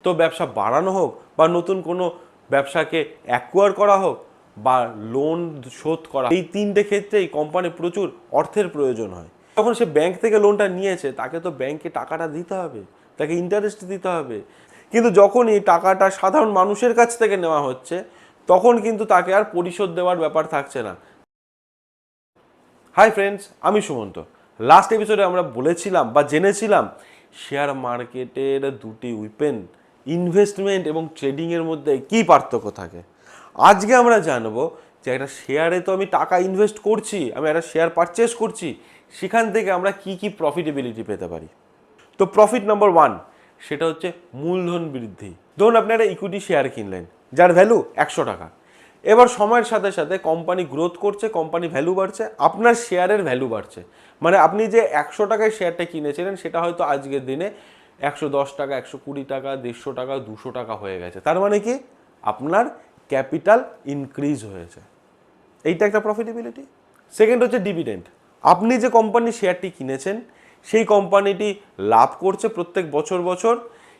তো ব্যবসা বাড়ানো হোক বা নতুন কোনো ব্যবসাকে অ্যাকোয়ার করা হোক বা লোন শোধ করা, এই তিনটে ক্ষেত্রেই কোম্পানি প্রচুর অর্থের প্রয়োজন হয়। যখন সে ব্যাংক থেকে লোনটা নিয়েছে তাকে তো ব্যাংকে টাকাটা দিতে হবে, তাকে ইন্টারেস্ট দিতে হবে। কিন্তু যখন এই টাকাটা সাধারণ মানুষের কাছ থেকে নেওয়া হচ্ছে তখন কিন্তু তাকে আর পরিশোধ দেওয়ার ব্যাপার থাকছে না। হাই ফ্রেন্ডস, আমি সুমন্ত। লাস্ট এপিসোডে আমরা বলেছিলাম বা জেনেছিলাম শেয়ার মার্কেটের দুটি উইপেন, ইনভেস্টমেন্ট এবং ট্রেডিংয়ের মধ্যে কী পার্থক্য থাকে। আজকে আমরা জানবো যে একটা শেয়ারে তো আমি টাকা ইনভেস্ট করছি, আমি একটা শেয়ার পারচেস করছি, সেখান থেকে আমরা কি কি প্রফিটেবিলিটি পেতে পারি। তো প্রফিট নাম্বার 1 সেটা হচ্ছে মূলধন বৃদ্ধি। ধরুন আপনি একটা ইকুইটি শেয়ার কিনলেন যার ভ্যালু 100 টাকা। এবার সময়ের সাথে সাথে কোম্পানি গ্রোথ করছে, কোম্পানি ভ্যালু বাড়ছে, আপনার শেয়ারের ভ্যালু বাড়ছে। মানে আপনি যে 100 টাকায় শেয়ারটা কিনেছিলেন সেটা হয়তো আজকের দিনে 110 টাকা, 120 টাকা, 150 টাকা, 200 টাকা হয়ে গেছে। তার মানে কি আপনার ক্যাপিটাল ইনক্রিজ হয়েছে। এইটা একটা প্রফিটেবিলিটি। সেকেন্ড হচ্ছে ডিভিডেন্ড। আপনি যে কোম্পানির শেয়ারটি কিনেছেন সেই কোম্পানিটি লাভ করছে প্রত্যেক বছর বছর,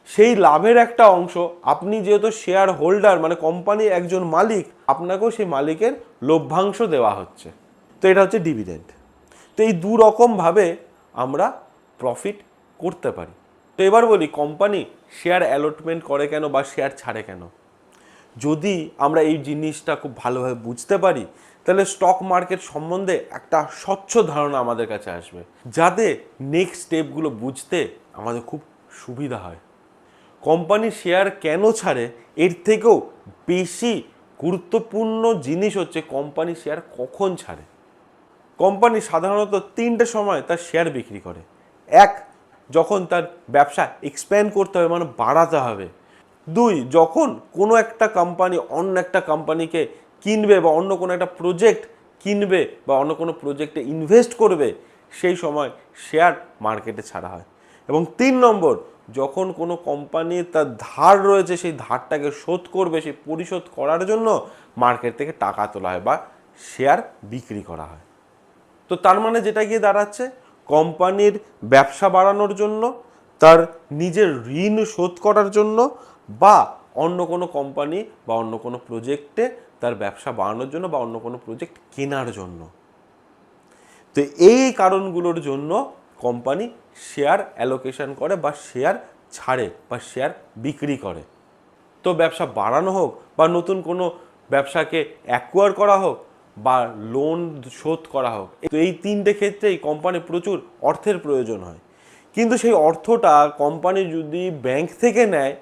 সেই লাভের একটা অংশ আপনি যেহেতু শেয়ার হোল্ডার মানে কোম্পানির একজন মালিক, আপনাকেও সেই মালিকের লভ্যাংশ দেওয়া হচ্ছে। তো এটা হচ্ছে ডিভিডেন্ড। তো এই দু রকমভাবে আমরা প্রফিট করতে পারি। তো এবার বলি কোম্পানি শেয়ার অ্যালটমেন্ট করে কেন বা শেয়ার ছাড়ে কেন। যদি আমরা এই জিনিসটা খুব ভালোভাবে বুঝতে পারি তাহলে স্টক মার্কেট সম্বন্ধে একটা স্বচ্ছ ধারণা আমাদের কাছে আসবে, যাতে নেক্সট স্টেপগুলো বুঝতে আমাদের খুব সুবিধা হয়। কোম্পানি শেয়ার কেন ছাড়ে এর থেকেও বেশি গুরুত্বপূর্ণ জিনিস হচ্ছে কোম্পানি শেয়ার কখন ছাড়ে। কোম্পানি সাধারণত তিনটে সময় তার শেয়ার বিক্রি করে। এক, যখন তার ব্যবসা এক্সপ্যান্ড করতে হবে মানে বাড়াতে হবে। দুই, যখন কোনো একটা কোম্পানি অন্য একটা কোম্পানিকে কিনবে বা অন্য কোনো একটা প্রজেক্ট কিনবে বা অন্য কোনো প্রজেক্টে ইনভেস্ট করবে সেই সময় শেয়ার মার্কেটে ছাড়া হয়। এবং 3 নম্বর, যখন কোনো কোম্পানি তার ধার রয়েছে সেই ধারটাকে শোধ করবে, সেই পরিশোধ করার জন্য মার্কেট থেকে টাকা তোলা হয় বা শেয়ার বিক্রি করা হয়। তো তার মানে যেটা গিয়ে দাঁড়াচ্ছে কোম্পানির ব্যবসা বাড়ানোর জন্য, তার নিজের ঋণ শোধ করার জন্য বা অন্য কোনো কোম্পানি বা অন্য কোনো প্রজেক্টে তার ব্যবসা বাড়ানোর জন্য বা অন্য কোনো প্রজেক্ট কেনার জন্য। তো এই কারণগুলোর জন্য কোম্পানি শেয়ার অ্যালোকেশন করে বা শেয়ার ছাড়ে বা শেয়ার বিক্রি করে। তো ব্যবসা বাড়ানো হোক বা নতুন কোনো ব্যবসাকে অ্যাকোয়ার করা হোক বা লোন শোধ করা হোক, তো এই তিনটে ক্ষেত্রেই কোম্পানি প্রচুর অর্থের প্রয়োজন হয়। কিন্তু সেই অর্থটা কোম্পানি যদি ব্যাংক থেকে নেয়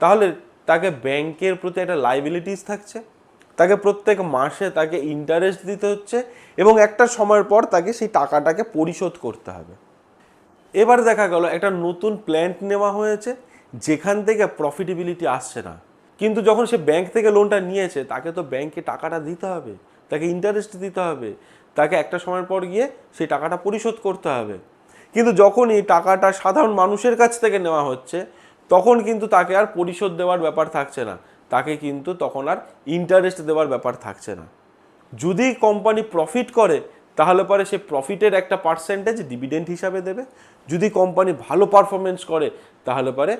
তাহলে তাকে ব্যাংকের প্রতি একটা লাইবিলিটিস থাকছে, তাকে প্রত্যেক মাসে তাকে ইন্টারেস্ট দিতে হচ্ছে এবং একটা সময়ের পর তাকে সেই টাকাটাকে পরিশোধ করতে হবে। এবার দেখা গেল একটা নতুন প্ল্যান্ট নেওয়া হয়েছে যেখান থেকে প্রফিটেবিলিটি আসছে না, কিন্তু যখন সে ব্যাংক থেকে লোনটা নিয়েছে তাকে তো ব্যাংকে টাকাটা দিতে হবে, তাকে ইন্টারেস্ট দিতে হবে, তাকে একটা সময়ের পর গিয়ে সেই টাকাটা পরিশোধ করতে হবে। কিন্তু যখন এই টাকাটা সাধারণ মানুষের কাছ থেকে নেওয়া হচ্ছে তখন কিন্তু তাকে আর পরিশোধ দেওয়ার ব্যাপার থাকছে না, তাকে কিন্তু তখন আর ইন্টারেস্ট দেওয়ার ব্যাপার থাকছে না। যদি কোম্পানি প্রফিট করে তাহলে পরে সে প্রফিটের একটা পার্সেন্টেজ ডিভিডেন্ড হিসাবে দেবে। যদি কোম্পানি ভালো পারফরমেন্স করে তাহলে পরে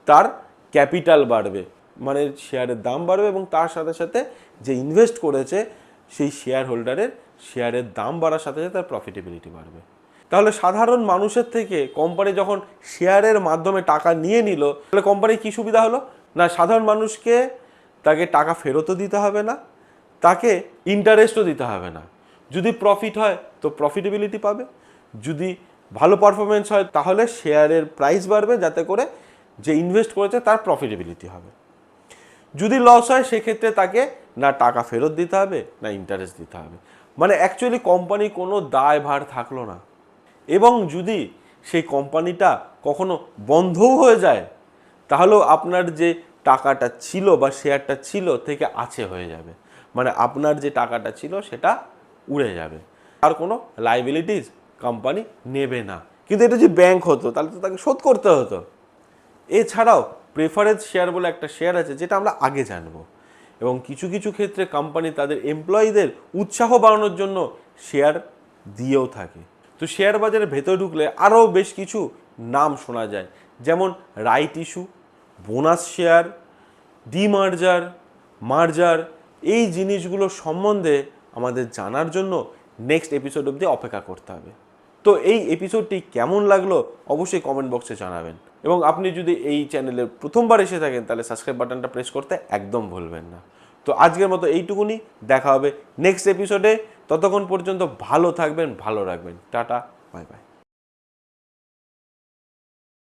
তার ক্যাপিটাল বাড়বে, মানে শেয়ারের দাম বাড়বে এবং তার সাথে সাথে যে ইনভেস্ট করেছে সেই শেয়ার হোল্ডারের শেয়ারের দাম বাড়ার সাথে সাথে তার প্রফিটেবিলিটি বাড়বে। তাহলে সাধারণ মানুষের থেকে কোম্পানি যখন শেয়ারের মাধ্যমে টাকা নিয়ে নিল তাহলে কোম্পানির কী সুবিধা হলো না, সাধারণ মানুষকে তাকে টাকা ফেরতও দিতে হবে না, তাকে ইন্টারেস্টও দিতে হবে না। যদি প্রফিট হয় তো প্রফিটেবিলিটি পাবে, যদি ভালো পারফরমেন্স হয় তাহলে শেয়ারের প্রাইস বাড়বে যাতে করে যে ইনভেস্ট করেছে তার প্রফিটেবিলিটি হবে। যদি লস হয় সেক্ষেত্রে তাকে না টাকা ফেরত দিতে হবে না ইন্টারেস্ট দিতে হবে, মানে অ্যাকচুয়ালি কোম্পানি কোনো দায়ভার থাকলো না। এবং যদি সেই কোম্পানিটা কখনো বন্ধও হয়ে যায় তাহলেও আপনার যে টাকাটা ছিল বা শেয়ারটা ছিল থেকে আছে হয়ে যাবে, মানে আপনার যে টাকাটা ছিল সেটা উড়ে যাবে, আর কোনো লাইবিলিটিস কোম্পানি নেবে না। কিন্তু এটা যে ব্যাংক হতো তাহলে তো তাকে শোধ করতে হতো। এছাড়াও প্রেফারেন্স শেয়ার বলে একটা শেয়ার আছে যেটা আমরা আগে জানবো, এবং কিছু কিছু ক্ষেত্রে কোম্পানি তাদের এমপ্লয়ীদের উৎসাহ বাড়ানোর জন্য শেয়ার দিয়েও থাকে। তো শেয়ার বাজারের ভেতরে ঢুকলে আরও বেশ কিছু নাম শোনা যায়, যেমন right issue, bonus share, demerger, merger, এই জিনিসগুলো সম্বন্ধে আমাদের জানার জন্য নেক্সট এপিসোড অবধি অপেক্ষা করতে হবে। তো এই এপিসোডটি কেমন লাগলো অবশ্যই কমেন্ট বক্সে জানাবেন, এবং আপনি যদি এই চ্যানেলে প্রথমবার এসে থাকেন তাহলে সাবস্ক্রাইব বাটনটা প্রেস করতে একদম ভুলবেন না। তো আজকের মতো এইটুকুনি, দেখা হবে নেক্সট এপিসোডে। ততক্ষণ পর্যন্ত ভালো থাকবেন, ভালো রাখবেন। Tata, bye bye.